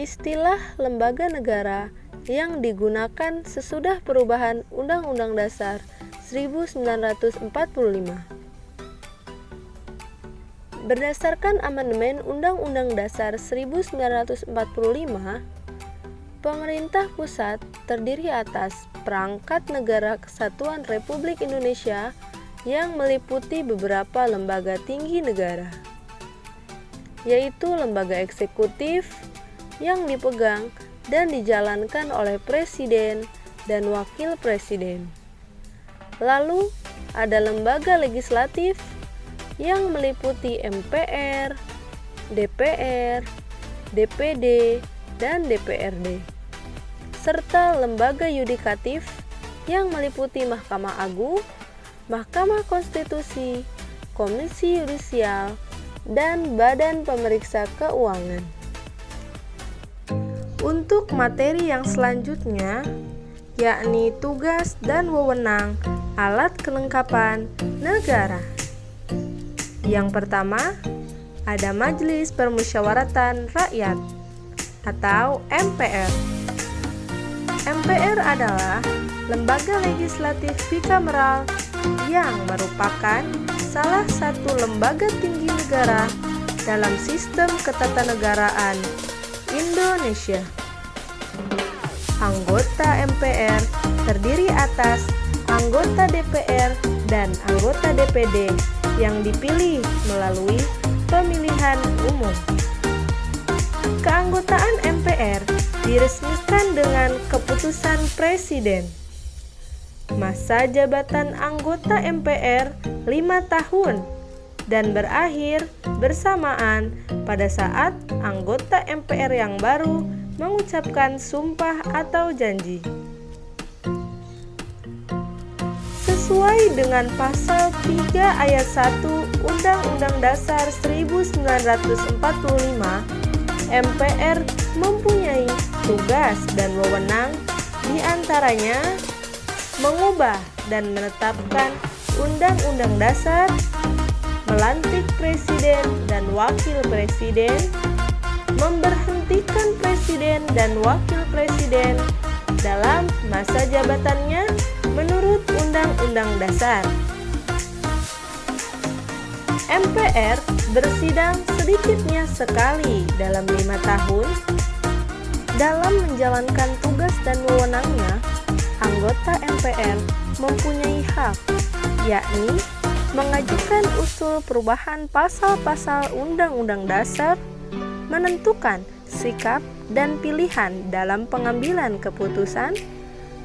Istilah lembaga negara yang digunakan sesudah perubahan Undang-Undang Dasar 1945. Berdasarkan amandemen Undang-Undang Dasar 1945, pemerintah pusat terdiri atas perangkat negara kesatuan Republik Indonesia yang meliputi beberapa lembaga tinggi negara, yaitu lembaga eksekutif yang dipegang dan dijalankan oleh presiden dan wakil presiden. Lalu ada lembaga legislatif yang meliputi MPR, DPR, DPD, dan DPRD, serta lembaga yudikatif yang meliputi Mahkamah Agung, Mahkamah Konstitusi, Komisi Yudisial, dan Badan Pemeriksa Keuangan. Untuk materi yang selanjutnya, yakni tugas dan wewenang alat kelengkapan negara. Yang pertama, ada Majelis Permusyawaratan Rakyat atau MPR. MPR adalah lembaga legislatif bikameral yang merupakan salah satu lembaga tinggi negara dalam sistem ketatanegaraan Indonesia. Anggota MPR terdiri atas anggota DPR dan anggota DPD yang dipilih melalui pemilihan umum. Keanggotaan MPR diresmikan dengan keputusan Presiden. Masa jabatan anggota MPR 5 tahun dan berakhir bersamaan pada saat anggota MPR yang baru mengucapkan sumpah atau janji. Sesuai dengan pasal 3 ayat 1 Undang-Undang Dasar 1945, MPR mempunyai tugas dan wewenang diantaranya mengubah dan menetapkan Undang-Undang Dasar, melantik Presiden dan Wakil Presiden, memberhentikan Presiden dan Wakil Presiden dalam masa jabatannya menurut Undang-Undang Dasar. MPR bersidang sedikitnya sekali dalam 5 tahun. Dalam menjalankan tugas dan wewenangnya, anggota MPR mempunyai hak, yakni mengajukan usul perubahan pasal-pasal Undang-Undang Dasar, menentukan sikap dan pilihan dalam pengambilan keputusan,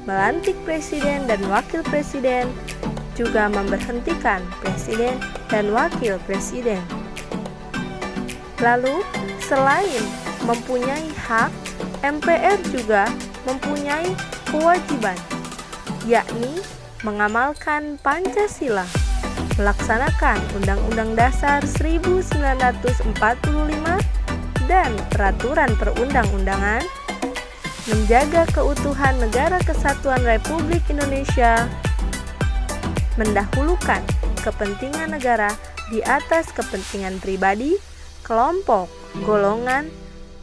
melantik Presiden dan Wakil Presiden, juga memberhentikan Presiden dan Wakil Presiden. Lalu, selain mempunyai hak, MPR juga mempunyai kewajiban, yakni mengamalkan Pancasila, melaksanakan Undang-Undang Dasar 1945 dan peraturan perundang-undangan, menjaga keutuhan negara kesatuan Republik Indonesia, mendahulukan kepentingan negara di atas kepentingan pribadi, kelompok, golongan,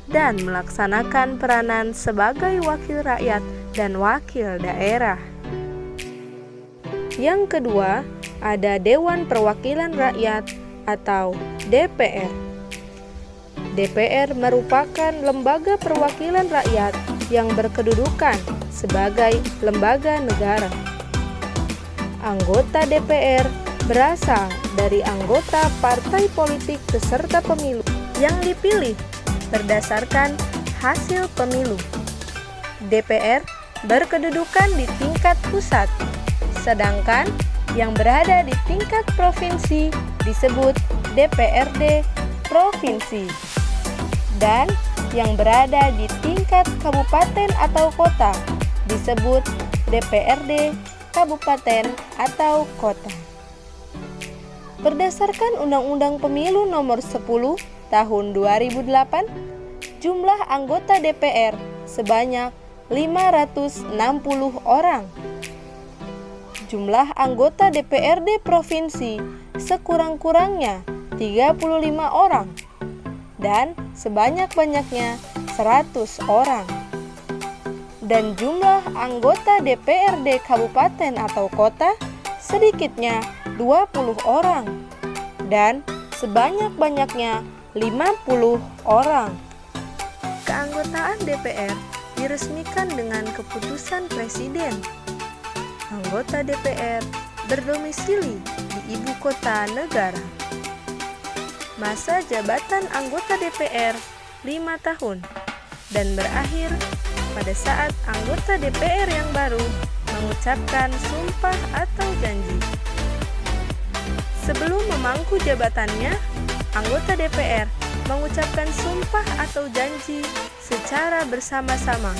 dan melaksanakan peranan sebagai wakil rakyat dan wakil daerah. Yang kedua, ada Dewan Perwakilan Rakyat atau DPR. DPR merupakan lembaga perwakilan rakyat yang berkedudukan sebagai lembaga negara. Anggota DPR berasal dari anggota partai politik peserta pemilu yang dipilih berdasarkan hasil pemilu. DPR berkedudukan di tingkat pusat, sedangkan yang berada di tingkat provinsi disebut DPRD provinsi, dan yang berada di tingkat kabupaten atau kota disebut DPRD kabupaten atau kota. Berdasarkan Undang-Undang Pemilu Nomor 10 Tahun 2008, jumlah anggota DPR sebanyak 560 orang. Jumlah anggota DPRD provinsi sekurang-kurangnya 35 orang, dan sebanyak-banyaknya 100 orang. Dan jumlah anggota DPRD kabupaten atau kota sedikitnya 20 orang dan sebanyak-banyaknya 50 orang. Keanggotaan DPR diresmikan dengan keputusan Presiden. Anggota DPR berdomisili di ibu kota negara. Masa jabatan anggota DPR 5 tahun dan berakhir pada saat anggota DPR yang baru mengucapkan sumpah atau janji. Sebelum memangku jabatannya, anggota DPR mengucapkan sumpah atau janji secara bersama-sama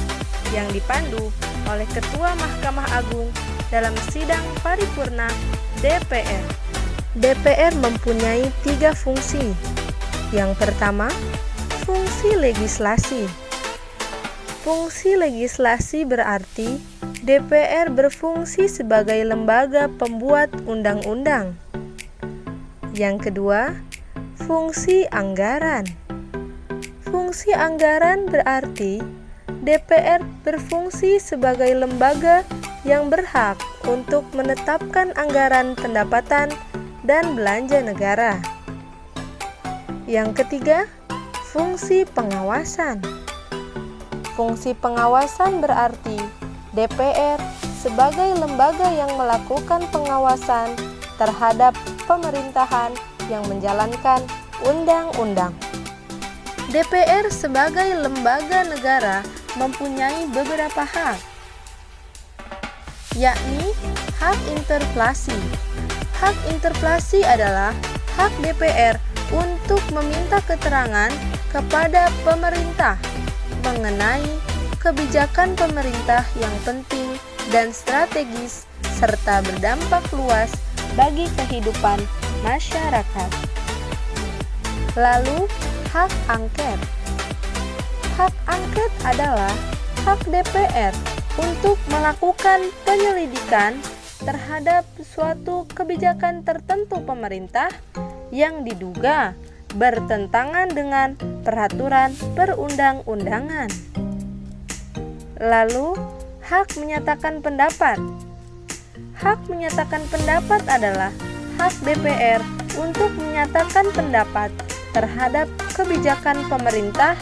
yang dipandu oleh Ketua Mahkamah Agung dalam sidang paripurna DPR. DPR mempunyai 3 fungsi. Yang pertama, fungsi legislasi. Fungsi legislasi berarti DPR berfungsi sebagai lembaga pembuat undang-undang. Yang kedua, fungsi anggaran. Fungsi anggaran berarti DPR berfungsi sebagai lembaga yang berhak untuk menetapkan anggaran pendapatan dan belanja negara. Yang ketiga, fungsi pengawasan. Fungsi pengawasan berarti DPR sebagai lembaga yang melakukan pengawasan terhadap pemerintahan yang menjalankan undang-undang. DPR sebagai lembaga negara mempunyai beberapa hak, yakni hak interpelasi. Hak interpelasi adalah hak DPR untuk meminta keterangan kepada pemerintah mengenai kebijakan pemerintah yang penting dan strategis serta berdampak luas bagi kehidupan masyarakat. Lalu, hak angket. Hak angket adalah hak DPR untuk melakukan penyelidikan terhadap suatu kebijakan tertentu pemerintah yang diduga bertentangan dengan peraturan perundang-undangan. Lalu, hak menyatakan pendapat. Hak menyatakan pendapat adalah hak DPR untuk menyatakan pendapat terhadap kebijakan pemerintah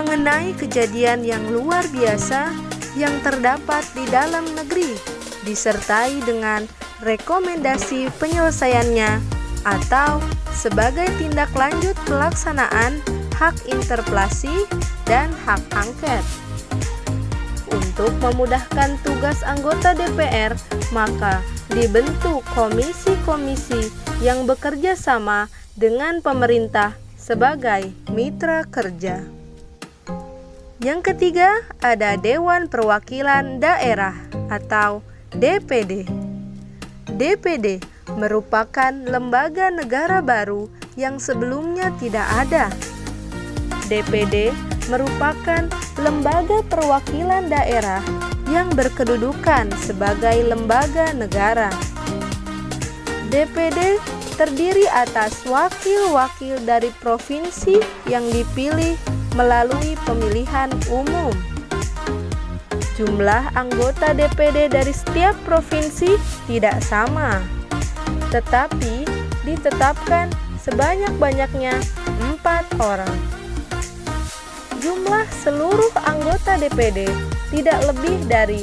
mengenai kejadian yang luar biasa yang terdapat di dalam negeri, disertai dengan rekomendasi penyelesaiannya atau sebagai tindak lanjut pelaksanaan hak interpelasi dan hak angket. Untuk memudahkan tugas anggota DPR, maka dibentuk komisi-komisi yang bekerja sama dengan pemerintah sebagai mitra kerja. Yang ketiga, ada Dewan Perwakilan Daerah atau DPD. DPD merupakan lembaga negara baru yang sebelumnya tidak ada. DPD merupakan lembaga perwakilan daerah yang berkedudukan sebagai lembaga negara. DPD terdiri atas wakil-wakil dari provinsi yang dipilih melalui pemilihan umum. Jumlah anggota DPD dari setiap provinsi tidak sama, tetapi ditetapkan sebanyak-banyaknya 4 orang. Jumlah seluruh anggota DPD tidak lebih dari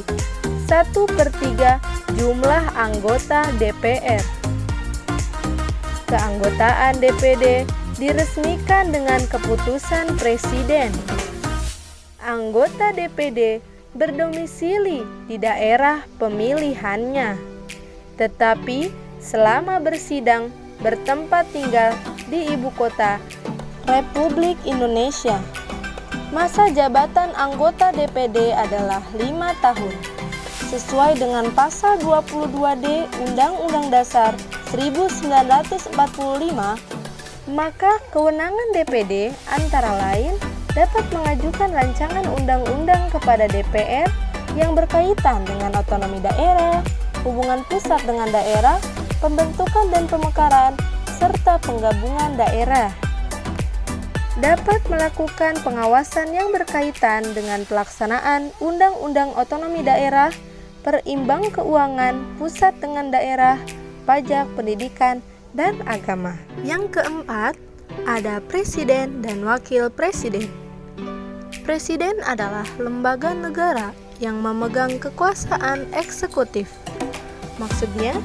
1/3 jumlah anggota DPR. Keanggotaan DPD diresmikan dengan keputusan Presiden. Anggota DPD berdomisili di daerah pemilihannya, tetapi selama bersidang bertempat tinggal di ibu kota Republik Indonesia. Masa jabatan anggota DPD adalah 5 tahun, sesuai dengan pasal 22D Undang-Undang Dasar 1945, maka kewenangan DPD antara lain dapat mengajukan rancangan undang-undang kepada DPR yang berkaitan dengan otonomi daerah, hubungan pusat dengan daerah, pembentukan dan pemekaran, serta penggabungan daerah. dapat melakukan pengawasan yang berkaitan dengan pelaksanaan Undang-Undang Otonomi Daerah, perimbang keuangan pusat dengan daerah, pajak, pendidikan, dan agama. Yang keempat, ada Presiden dan Wakil Presiden. Presiden adalah lembaga negara yang memegang kekuasaan eksekutif. Maksudnya,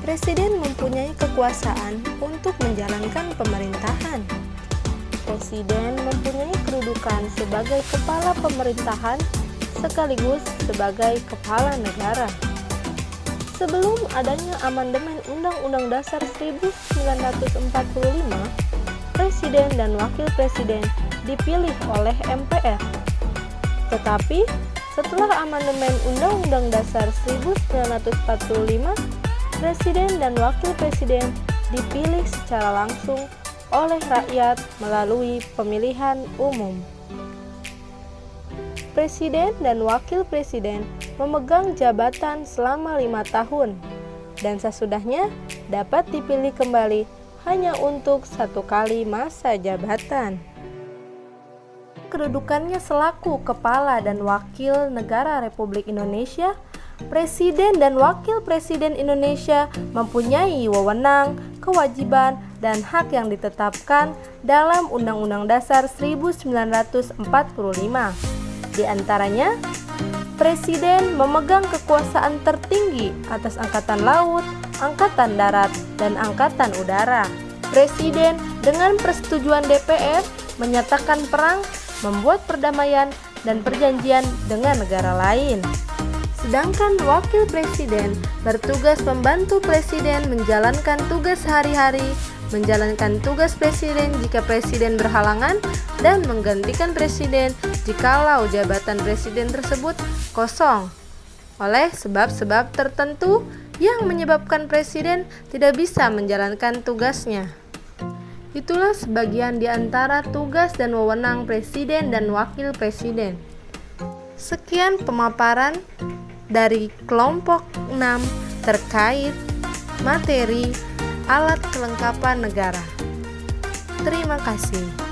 Presiden mempunyai kekuasaan untuk menjalankan pemerintahan. Presiden mempunyai kedudukan sebagai kepala pemerintahan sekaligus sebagai kepala negara. Sebelum adanya amandemen Undang-Undang Dasar 1945, Presiden dan Wakil Presiden dipilih oleh MPR. Tetapi, setelah amandemen Undang-Undang Dasar 1945, Presiden dan Wakil Presiden dipilih secara langsung oleh rakyat melalui pemilihan umum. Presiden dan Wakil Presiden memegang jabatan selama 5 tahun dan sesudahnya dapat dipilih kembali hanya untuk 1 kali masa jabatan. Kedudukannya selaku Kepala dan Wakil Negara Republik Indonesia, Presiden dan Wakil Presiden Indonesia mempunyai wewenang, kewajiban, dan hak yang ditetapkan dalam Undang-Undang Dasar 1945. Di antaranya, Presiden memegang kekuasaan tertinggi atas Angkatan Laut, Angkatan Darat, dan Angkatan Udara. Presiden dengan persetujuan DPR menyatakan perang, membuat perdamaian, dan perjanjian dengan negara lain. Sedangkan Wakil Presiden bertugas membantu Presiden menjalankan tugas sehari-hari, menjalankan tugas Presiden jika Presiden berhalangan, dan menggantikan Presiden jikalau jabatan Presiden tersebut kosong oleh sebab-sebab tertentu yang menyebabkan Presiden tidak bisa menjalankan tugasnya. Itulah sebagian di antara tugas dan wewenang Presiden dan Wakil Presiden. Sekian pemaparan dari kelompok 6 terkait materi alat kelengkapan negara. Terima kasih.